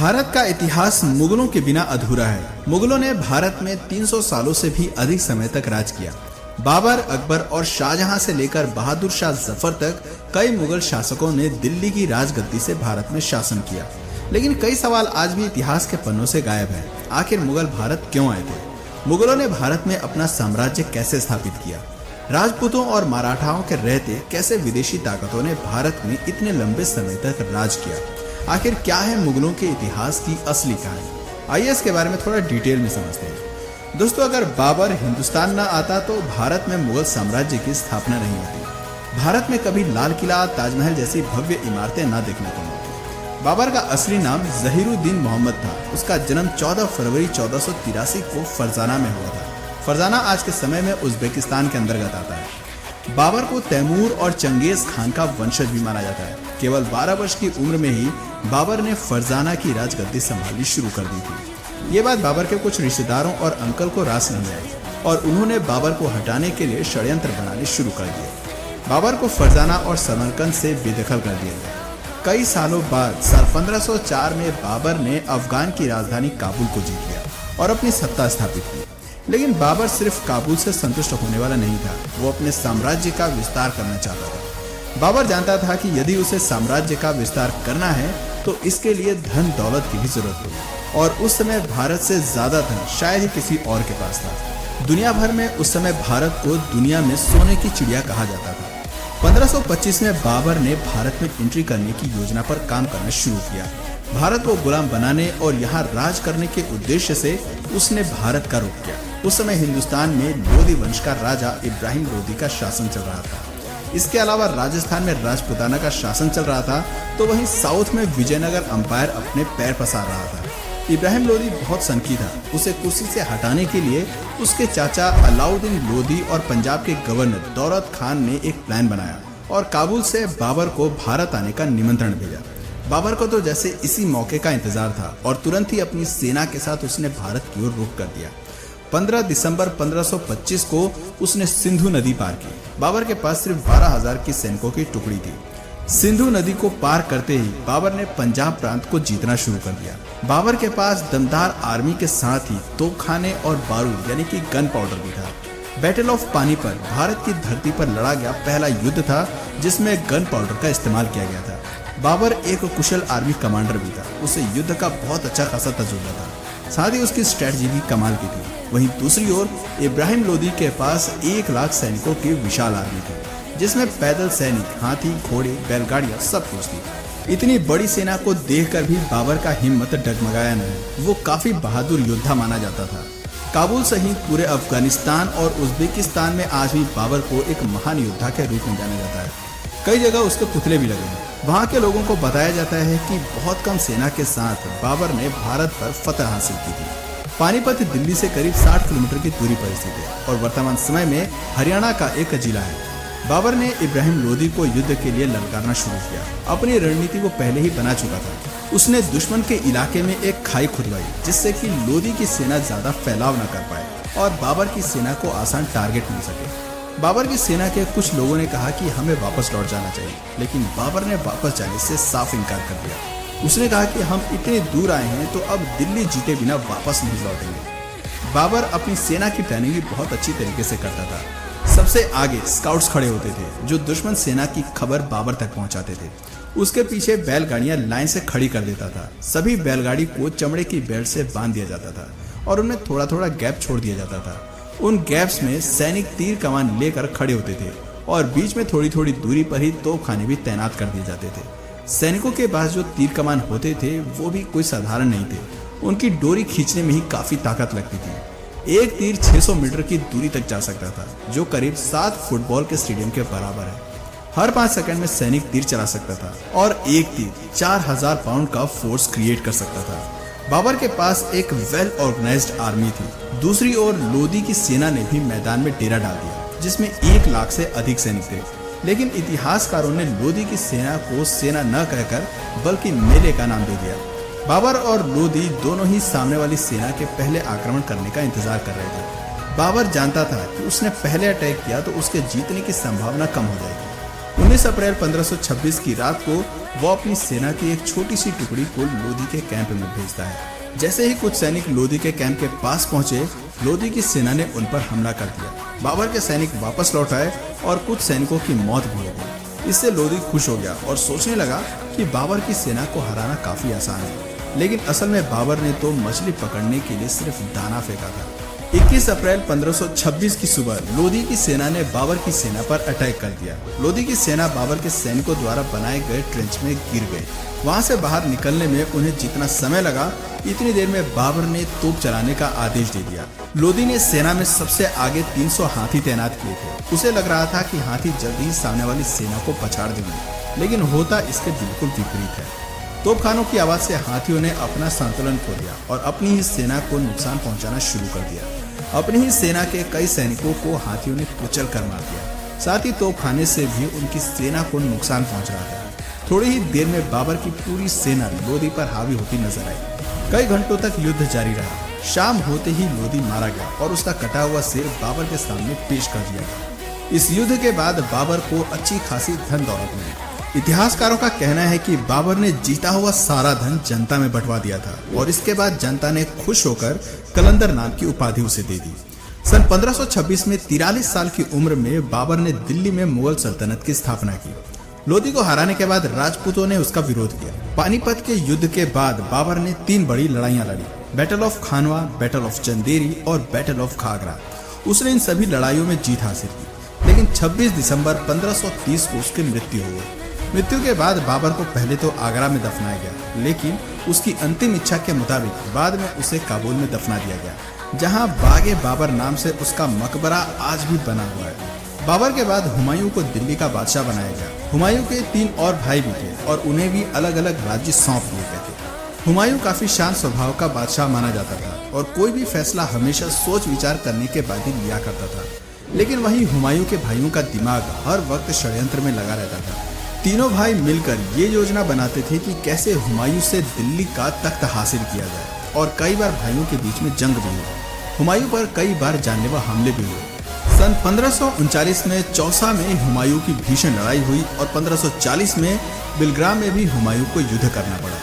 भारत का इतिहास मुगलों के बिना अधूरा है। मुगलों ने भारत में 300 सालों से भी अधिक समय तक राज किया। बाबर, अकबर और शाहजहां से लेकर बहादुर शाह जफर तक कई मुगल शासकों ने दिल्ली की राजगद्दी से भारत में शासन किया। लेकिन कई सवाल आज भी इतिहास के पन्नों से गायब हैं। आखिर मुगल भारत क्यों आए थे? मुगलों ने भारत में अपना साम्राज्य कैसे स्थापित किया? राजपूतों और मराठाओं के रहते कैसे विदेशी ताकतों ने भारत में इतने लंबे समय तक राज किया? आखिर क्या है मुगलों के इतिहास की असली कहानी? आइए इसके बारे में थोड़ा डिटेल में समझते हैं। दोस्तों, अगर बाबर हिंदुस्तान न आता तो भारत में मुगल साम्राज्य की स्थापना नहीं होती। भारत में कभी लाल किला, ताजमहल जैसी भव्य इमारतें न देखने को मिलती। बाबर का असली नाम जहीरुद्दीन मोहम्मद था। उसका जन्म 14 फरवरी 1483 को फरजाना में हुआ था। फरजाना आज के समय में उज्बेकिस्तान के अंतर्गत आता है। बाबर को तैमूर और चंगेज खान का वंशज भी माना जाता है। केवल 12 वर्ष की उम्र में ही बाबर ने फरजाना की राजगद्दी संभालनी शुरू कर दी थी। ये बात बाबर के कुछ रिश्तेदारों और अंकल को रास नहीं आई और उन्होंने बाबर को हटाने के लिए षड्यंत्र बनाने शुरू कर दिए। बाबर को फरजाना और समरकंद से बेदखल कर दिया गया। कई सालों बाद साल 1504 में बाबर ने अफगान की राजधानी काबुल को जीत लिया और अपनी सत्ता स्थापित की। लेकिन बाबर सिर्फ काबुल से संतुष्ट होने वाला नहीं था, वो अपने साम्राज्य का विस्तार करना चाहता था। बाबर जानता था कि यदि उसे साम्राज्य का विस्तार करना है तो इसके लिए धन दौलत की भी जरूरत होगी और उस समय भारत से ज्यादा धन शायद ही किसी और के पास था। दुनिया भर में उस समय भारत को दुनिया में सोने की चिड़िया कहा जाता था। 1525 में बाबर ने भारत में एंट्री करने की योजना पर काम करना शुरू किया। भारत को गुलाम बनाने और यहाँ राज करने के उद्देश्य से उसने भारत का रुख किया। उस समय हिंदुस्तान में लोधी वंश का राजा इब्राहिम लोधी का शासन चल रहा था। इसके अलावा राजस्थान में राजपुताना का शासन चल रहा था, तो वहीं साउथ में विजयनगर अंपायर अपने पैर पसार रहा था। इब्राहिम लोधी बहुत सनकी था। उसे कुर्सी से हटाने के लिए उसके चाचा अलाउद्दीन लोधी और पंजाब के गवर्नर दौलत खान ने एक प्लान बनाया और काबुल से बाबर को भारत आने का निमंत्रण भेजा। बाबर को तो जैसे इसी मौके का इंतजार था और तुरंत ही अपनी सेना के साथ उसने भारत की ओर रुख कर दिया। 15 दिसंबर 1525 को उसने सिंधु नदी पार की। बाबर के पास सिर्फ 12,000 की सैनिकों की टुकड़ी थी। सिंधु नदी को पार करते ही बाबर ने पंजाब प्रांत को जीतना शुरू कर दिया। बाबर के पास दमदार आर्मी के साथ ही तोपखाने और बारूद यानी कि गन पाउडर भी था। बैटल ऑफ पानीपत भारत की धरती पर लड़ा गया पहला युद्ध था जिसमें गन पाउडर का इस्तेमाल किया गया था। बाबर एक कुशल आर्मी कमांडर भी था। उसे युद्ध का बहुत अच्छा खासा तजुर्बा था, साथ ही उसकी स्ट्रेटजी भी कमाल की थी। वहीं दूसरी ओर इब्राहिम लोधी के पास 1 लाख सैनिकों की विशाल आर्मी थी, जिसमें पैदल सैनिक, हाथी, घोड़े, बैलगाड़ियां सब कुछ थी। इतनी बड़ी सेना को देखकर भी बाबर का हिम्मत डगमगाया नहीं। वो काफी बहादुर योद्धा माना जाता था। काबुल सहित पूरे अफगानिस्तान और उज्बेकिस्तान में आज भी बाबर को एक महान योद्धा के रूप में जाना जाता है। कई जगह उसके पुतले भी लगे हैं। वहाँ के लोगों को बताया जाता है कि बहुत कम सेना के साथ बाबर ने भारत पर फतह हासिल की थी। पानीपत दिल्ली से करीब 60 किलोमीटर की दूरी पर स्थित है और वर्तमान समय में हरियाणा का एक जिला है। बाबर ने इब्राहिम लोधी को युद्ध के लिए ललकारना शुरू किया। अपनी रणनीति वो पहले ही बना चुका था। उसने दुश्मन के इलाके में एक खाई खुदवाई जिससे कि लोधी की सेना ज्यादा फैलाव न कर पाए और बाबर की सेना को आसान टारगेट मिल सके। बाबर की सेना के कुछ लोगों ने कहा कि हमें वापस लौट जाना चाहिए, लेकिन बाबर ने वापस जाने से साफ इनकार कर दिया। उसने कहा कि हम इतने दूर आए हैं तो अब दिल्ली जीते बिना वापस नहीं लौटेंगे। बाबर अपनी सेना की प्लानिंग भी बहुत अच्छी तरीके से करता था। सबसे आगे स्काउट्स खड़े होते थे जो दुश्मन सेना की खबर बाबर तक पहुंचाते थे। उसके पीछे बैलगाड़ियां लाइन से खड़ी कर देता था। सभी बैलगाड़ी को चमड़े की बेल्ट से बांध दिया जाता था और उनमें थोड़ा थोड़ा गैप छोड़ दिया जाता था। उन गैप्स में सैनिक तीर कमान लेकर खड़े होते थे और बीच में थोड़ी थोड़ी दूरी पर ही तोपखाने भी तैनात कर दिए जाते थे। सैनिकों के पास जो तीर कमान होते थे वो भी कोई साधारण नहीं थे। उनकी डोरी खींचने में ही काफी ताकत लगती थी। एक तीर 600 मीटर की दूरी तक जा सकता था, जो करीब 7 फुटबॉल के स्टेडियम के बराबर है। हर 5 सेकंड में सैनिक तीर चला सकता था और एक तीर 4000 पाउंड का फोर्स क्रिएट कर सकता था। बाबर के पास एक वेल ऑर्गेनाइज्ड आर्मी थी। दूसरी ओर लोधी की सेना ने भी मैदान में डेरा डाल दिया, जिसमें 1 लाख से अधिक सैनिक थे। लेकिन इतिहासकारों ने लोधी की सेना को सेना न कहकर बल्कि मेले का नाम दे दिया। बाबर और लोधी दोनों ही सामने वाली सेना के पहले आक्रमण करने का इंतजार कर रहे थे। बाबर जानता था कि उसने पहले अटैक किया तो उसके जीतने की संभावना कम हो जाएगी। 19 अप्रैल 1526 की रात को वो अपनी सेना की एक छोटी सी टुकड़ी को लोधी के कैंप में भेजता है। जैसे ही कुछ सैनिक लोधी के कैंप के पास पहुंचे, लोधी की सेना ने उन पर हमला कर दिया। बाबर के सैनिक वापस लौट आए और कुछ सैनिकों की मौत भी हो गई। इससे लोधी खुश हो गया और सोचने लगा कि बाबर की सेना को हराना काफी आसान है। लेकिन असल में बाबर ने तो मछली पकड़ने के लिए सिर्फ दाना फेंका था। 21 अप्रैल 1526 की सुबह लोधी की सेना ने बाबर की सेना पर अटैक कर दिया। लोधी की सेना बाबर के सैनिकों द्वारा बनाए गए ट्रेंच में गिर गई। वहां से बाहर निकलने में उन्हें जितना समय लगा, इतनी देर में बाबर ने तोप चलाने का आदेश दे दिया। लोधी ने सेना में सबसे आगे 300 हाथी तैनात किए थे। उसे लग रहा था कि हाथी जल्दी ही सामने वाली सेना को पछाड़ देंगे, लेकिन होता इसके बिल्कुल विपरीत है। तोपखानों की आवाज से हाथियों ने अपना संतुलन खो दिया और अपनी ही सेना को नुकसान पहुंचाना शुरू कर दिया। अपनी ही सेना के कई सैनिकों को हाथियों ने कुचल कर मार दिया। साथ ही तोपखाने से भी उनकी सेना को नुकसान पहुंच रहा था। थोड़ी ही देर में बाबर की पूरी सेना लोधी पर हावी होती नजर आई। कई घंटों तक युद्ध जारी रहा। शाम होते ही लोधी मारा गया और उसका कटा हुआ सिर बाबर के सामने पेश कर दिया गया। इस युद्ध के बाद बाबर को अच्छी खासी धन दौलत मिली। इतिहासकारों का कहना है कि बाबर ने जीता हुआ सारा धन जनता में बंटवा दिया था और इसके बाद जनता ने खुश होकर कलंदर नाम की उपाधि उसे दे दी। सन 1526 में 43 साल की उम्र में बाबर ने दिल्ली में मुगल सल्तनत की स्थापना की। लोधी को हराने के बाद राजपूतों ने उसका विरोध किया। पानीपत के युद्ध के बाद बाबर ने 3 बड़ी लड़ाइयां लड़ी, battle of Khanwa, battle of Chanderi और बैटल ऑफ खागरा। उसने इन सभी लड़ाइयों में जीत हासिल की, लेकिन 26 दिसंबर 1530 को उसकी मृत्यु हो गई। मृत्यु के बाद बाबर को पहले तो आगरा में दफनाया गया, लेकिन उसकी अंतिम इच्छा के मुताबिक बाद में उसे काबुल में दफना दिया गया, जहां बागे बाबर नाम से उसका मकबरा आज भी बना हुआ है। बाबर के बाद हुमायूं को दिल्ली का बादशाह बनाया गया। हुमायूं के 3 और भाई भी थे और उन्हें भी अलग अलग राज्य सौंप दिए गए थे। हुमायूं काफी शांत स्वभाव का बादशाह माना जाता था और कोई भी फैसला हमेशा सोच विचार करने के बाद ही लिया करता था। लेकिन वहीं हुमायूं के भाइयों का दिमाग हर वक्त षड्यंत्र में लगा रहता था। तीनों भाई मिलकर ये योजना बनाते थे कि कैसे हुमायूं से दिल्ली का तख्त हासिल किया जाए और कई बार भाइयों के बीच में जंग भी हुई। हुमायूं पर कई बार जानलेवा हमले भी हुए। सन 1539 में चौसा में हुमायूं की भीषण लड़ाई हुई और 1540 में बिलग्राम में भी हुमायूं को युद्ध करना पड़ा।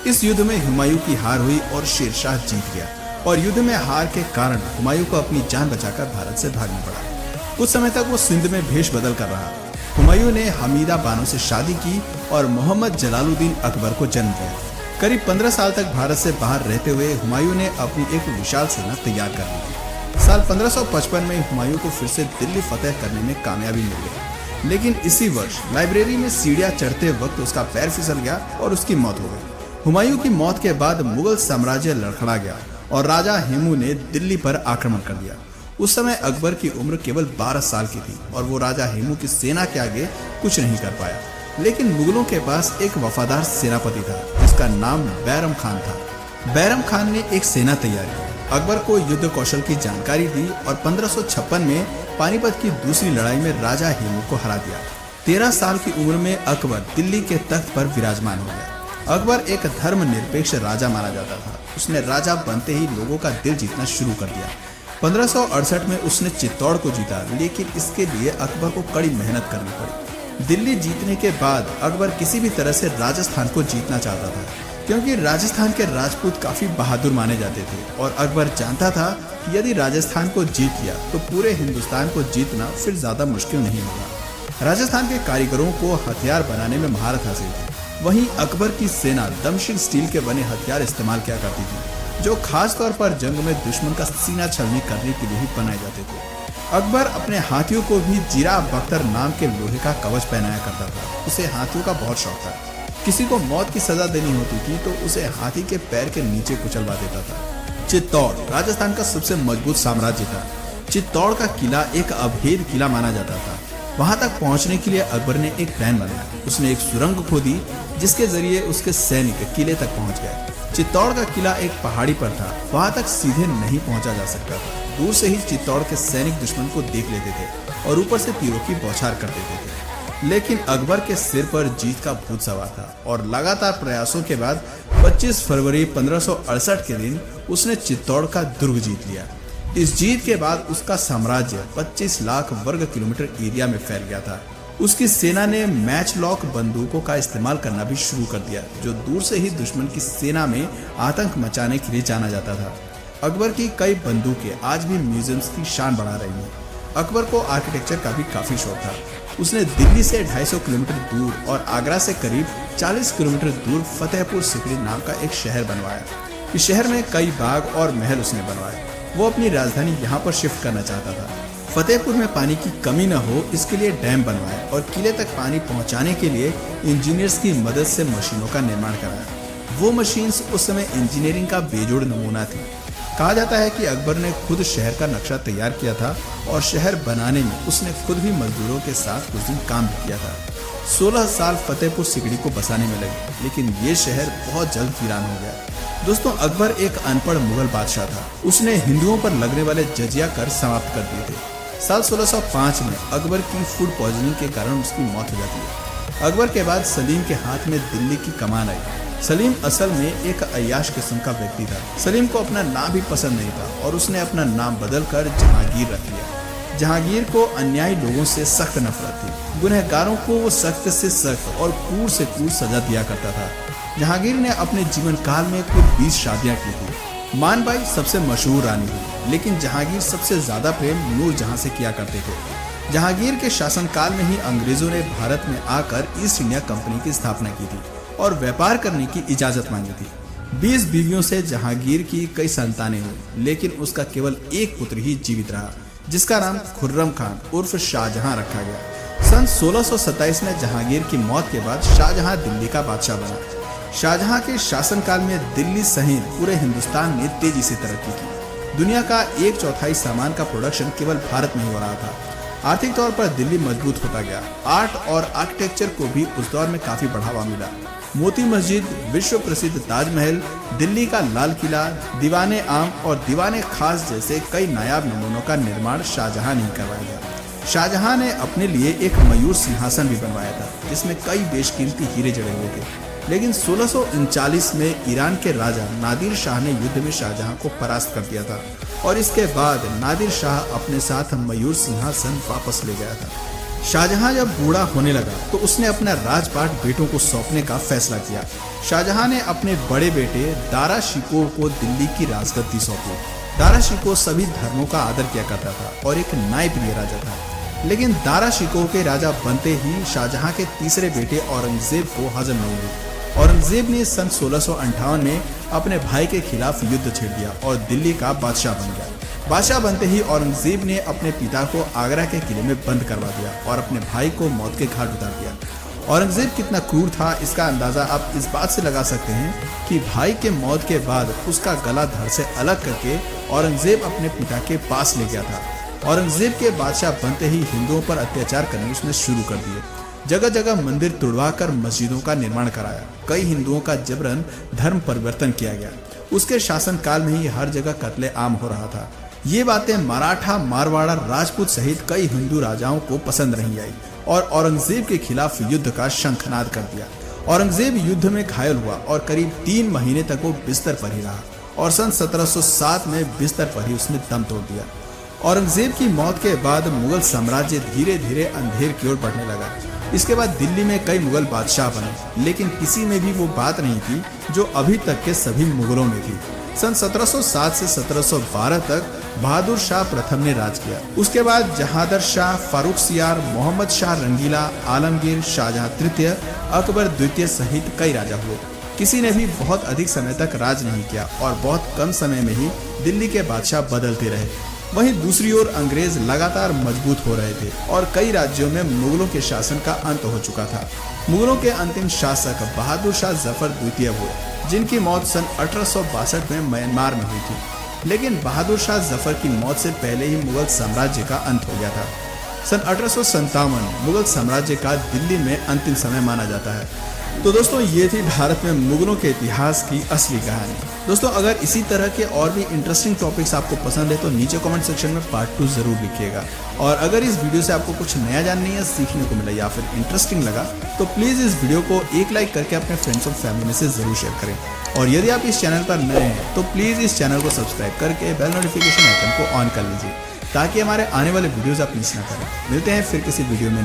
इस युद्ध में हुमायूं की हार हुई और शेरशाह जीत गया और युद्ध में हार के कारण हुमायूं को अपनी जान बचाकर भारत से भागना पड़ा। कुछ समय तक वो सिंध में भेष बदल कर रहा। हुमायूं ने हमीदा बानो से शादी की और मोहम्मद जलालुद्दीन अकबर को जन्म दिया। करीब 15 साल तक भारत से बाहर रहते हुए हुमायूं ने अपनी एक विशाल सेना तैयार कर ली। साल 1555 में हुमायूं को फिर से दिल्ली फतेह करने में कामयाबी मिल गई, लेकिन इसी वर्ष लाइब्रेरी में सीढ़ियां चढ़ते वक्त उसका पैर फिसल गया और उसकी मौत हो गई। हुमायूं की मौत के बाद मुगल साम्राज्य लड़खड़ा गया और राजा हेमू ने दिल्ली पर आक्रमण कर दिया। उस समय अकबर की उम्र केवल 12 साल की थी और वो राजा हेमू की सेना के आगे कुछ नहीं कर पाया। लेकिन मुगलों के पास एक वफादार सेनापति था जिसका नाम बैरम खान था। बैरम खान ने एक सेना तैयार की, अकबर को युद्ध कौशल की जानकारी दी और 1556 में पानीपत की दूसरी लड़ाई में राजा हेमू को हरा दिया। 13 साल की उम्र में अकबर दिल्ली के तख्त पर विराजमान हो गया। अकबर एक धर्मनिरपेक्ष राजा माना जाता था। उसने राजा बनते ही लोगों का दिल जीतना शुरू कर दिया। 1568 में उसने चित्तौड़ को जीता, लेकिन इसके लिए अकबर को कड़ी मेहनत करनी पड़ी। दिल्ली जीतने के बाद अकबर किसी भी तरह से राजस्थान को जीतना चाहता था, क्योंकि राजस्थान के राजपूत काफी बहादुर माने जाते थे और अकबर जानता था कि यदि राजस्थान को जीत लिया तो पूरे हिंदुस्तान को जीतना फिर ज्यादा मुश्किल नहीं होगा। राजस्थान के कारीगरों को हथियार बनाने में महारत हासिल थी। वहीं अकबर की सेना दमशील स्टील के बने हथियार इस्तेमाल किया करती थी, जो खास तौर पर जंग में दुश्मन का सीना छलनी करने के लिए ही बनाए जाते थे। अकबर अपने हाथियों को भी जीरा बख्तर नाम के लोहे का कवच पहनाया करता था। उसे हाथियों का बहुत शौक था। किसी को मौत की सजा देनी होती थी तो उसे हाथी के पैर के नीचे कुचलवा देता था। चित्तौड़ राजस्थान का सबसे मजबूत साम्राज्य था। चित्तौड़ का किला एक अभेद किला माना जाता था। वहां तक पहुंचने के लिए अकबर ने एक प्लान बनाया। उसने एक सुरंग खोदी जिसके जरिए उसके सैनिक किले तक पहुंच गए। चित्तौड़ का किला एक पहाड़ी पर था, वहां तक सीधे नहीं पहुंचा जा सकता था। दूर से ही चित्तौड़ के सैनिक दुश्मन को देख लेते थे और ऊपर से तीरों की बौछार कर देते थे। लेकिन अकबर के सिर पर जीत का भूत सवार था और लगातार प्रयासों के बाद 25 फरवरी 1568 के दिन उसने चित्तौड़ का दुर्ग जीत लिया। इस जीत के बाद उसका साम्राज्य 25 लाख वर्ग किलोमीटर एरिया में फैल गया था। उसकी सेना ने मैच लॉक बंदूकों का इस्तेमाल करना भी शुरू कर दिया, जो दूर से ही दुश्मन की सेना में आतंक मचाने के लिए जाना जाता था। अकबर की कई बंदूकें आज भी म्यूजियम्स की शान बढ़ा रही हैं। अकबर को आर्किटेक्चर का भी काफी शौक था। उसने दिल्ली से 250 किलोमीटर दूर और आगरा से करीब 40 किलोमीटर दूर फतेहपुर सिकरी नाम का एक शहर बनवाया। इस शहर में कई बाग और महल उसने बनवाए। वो अपनी राजधानी यहाँ पर शिफ्ट करना चाहता था। फतेहपुर में पानी की कमी न हो इसके लिए डैम बनवाए और किले तक पानी पहुँचाने के लिए इंजीनियर्स की मदद से मशीनों का निर्माण कराया। वो मशीन्स उस समय इंजीनियरिंग का बेजोड़ नमूना थी। कहा जाता है कि अकबर ने खुद शहर का नक्शा तैयार किया था और शहर बनाने में उसने खुद भी मजदूरों के साथ कुछ दिन काम भी किया था। 16 साल फतेहपुर सिकरी को बसाने में लगे, लेकिन ये शहर बहुत जल्द वीरान हो गया। दोस्तों, अकबर एक अनपढ़ मुगल बादशाह था। उसने हिंदुओं पर लगने वाले जजिया कर समाप्त कर दिए थे। साल 1605 में अकबर की फूड पॉइजनिंग के कारण उसकी मौत हो जाती है। अकबर के बाद सलीम के हाथ में दिल्ली की कमान आई। सलीम असल में एक अय्याश किस्म का व्यक्ति था। सलीम को अपना नाम भी पसंद नहीं था और उसने अपना नाम बदलकर जहांगीर रख लिया। जहांगीर को अन्यायी लोगों से सख्त नफरत थी। गुनहगारों को वो सख्त से सख्त और क्रूर से क्रूर सजा दिया करता था। जहांगीर ने अपने जीवन काल में कुल 20 शादियां की थी। मानबाई सबसे मशहूर रानी थी, लेकिन जहांगीर सबसे ज्यादा प्रेम नूरजहां से किया करते थे। जहांगीर के शासनकाल में ही अंग्रेजों ने भारत में आकर ईस्ट इंडिया कंपनी की स्थापना की थी और व्यापार करने की इजाजत मांगी थी। 20 बीवियों से जहांगीर की कई संतानें हुई, लेकिन उसका केवल एक पुत्र ही जीवित रहा, जिसका नाम खुर्रम खान उर्फ शाहजहां रखा गया। सन 1627 में जहांगीर की मौत के बाद शाहजहां दिल्ली का बादशाह बना। शाहजहां के शासनकाल में दिल्ली सहित पूरे हिंदुस्तान ने तेजी से तरक्की की। दुनिया का 1/4 सामान का प्रोडक्शन केवल भारत में हो रहा था। आर्थिक तौर पर दिल्ली मजबूत होता गया। आर्ट और आर्किटेक्चर को भी उस दौर में काफी बढ़ावा मिला। मोती मस्जिद, विश्व प्रसिद्ध ताजमहल, दिल्ली का लाल किला, दीवाने आम और दीवाने खास जैसे कई नायाब नमूनों का निर्माण शाहजहां ने करवाया गया। शाहजहां ने अपने लिए एक मयूर सिंहासन भी बनवाया था, जिसमें कई बेशकीमती हीरे जड़े हुए थे। लेकिन 1639 में ईरान के राजा नादिर शाह ने युद्ध में शाहजहां को परास्त कर दिया था और इसके बाद नादिर शाह अपने साथ मयूर सिंहासन वापस ले गया था। शाहजहां जब बूढ़ा होने लगा तो उसने अपना राजपाट बेटों को सौंपने का फैसला किया। शाहजहां ने अपने बड़े बेटे दारा शिकोह को दिल्ली की राजगद्दी सौंपी। दारा शिकोह सभी धर्मों का आदर किया करता था और एक न्यायप्रिय राजा था। लेकिन दारा शिकोह के राजा बनते ही शाहजहां के तीसरे बेटे औरंगजेब को हजम नहीं हुई। औरंगजेब ने सन 1658 में अपने भाई के खिलाफ युद्ध छेड़ दिया और दिल्ली का बादशाह बन गया। बादशाह बनते ही औरंगजेब ने अपने पिता को आगरा के किले में बंद करवा दिया और अपने भाई को मौत के घाट उतार दिया। औरंगजेब कितना क्रूर था, इसका अंदाजा आप इस बात से लगा सकते हैं कि भाई के मौत के बाद उसका गला धड़ से अलग करके औरंगजेब अपने पिता के पास ले गया था। औरंगजेब के बादशाह बनते ही हिंदुओं पर अत्याचार करने उसने शुरू कर दिए। जगह जगह मंदिर तुड़वाकर मस्जिदों का निर्माण कराया। कई हिंदुओं का जबरन धर्म परिवर्तन किया गया। उसके शासनकाल में ही हर जगह कत्ले आम हो रहा था। ये बातें मराठा, मारवाड़ा, राजपूत सहित कई हिंदू राजाओं को पसंद नहीं आई और औरंगजेब के खिलाफ युद्ध का शंखनाद कर दिया। औरंगजेब युद्ध में घायल हुआ और करीब 3 महीने तक वो बिस्तर पर ही रहा और सन 1707 में बिस्तर पर ही उसने दम तोड़ दिया। औरंगजेब की मौत के बाद मुगल साम्राज्य धीरे धीरे अंधेर की ओर बढ़ने लगा। इसके बाद दिल्ली में कई मुगल बादशाह बने, लेकिन किसी में भी वो बात नहीं थी जो अभी तक के सभी मुगलों में थी। सन 1707 से 1712 तक बहादुर शाह प्रथम ने राज किया। उसके बाद जहादर शाह, फारूक सियार, मोहम्मद शाह रंगीला, आलमगीर, शाहजहां तृतीय, अकबर द्वितीय सहित कई राजा हुए। किसी ने भी बहुत अधिक समय तक राज नहीं किया और बहुत कम समय में ही दिल्ली के बादशाह बदलते रहे। वहीं दूसरी ओर अंग्रेज लगातार मजबूत हो रहे थे और कई राज्यों में मुगलों के शासन का अंत हो चुका था। मुगलों के अंतिम शासक बहादुर शाह जफर द्वितीय हुए, जिनकी मौत सन 1862 में म्यांमार में हुई थी। लेकिन बहादुर शाह जफर की मौत से पहले ही मुगल साम्राज्य का अंत हो गया था। सन 1857 मुगल साम्राज्य का दिल्ली में अंतिम समय माना जाता है। तो दोस्तों, ये थी भारत में मुगलों के इतिहास की असली कहानी। दोस्तों, अगर इसी तरह के और भी इंटरेस्टिंग टॉपिक्स आपको पसंद है तो नीचे कमेंट सेक्शन में पार्ट 2 जरूर लिखिएगा। और अगर इस वीडियो से आपको कुछ नया जानने या सीखने को मिला या फिर इंटरेस्टिंग लगा तो प्लीज इस वीडियो को एक लाइक करके अपने फ्रेंड्स और फैमिली में से जरूर शेयर करें। और यदि आप इस चैनल पर नए हैं तो प्लीज इस चैनल को सब्सक्राइब करके बेल नोटिफिकेशन आइकन को ऑन कर लीजिए ताकि हमारे आने वाले वीडियोज आप मिस ना करें। मिलते हैं फिर किसी वीडियो में।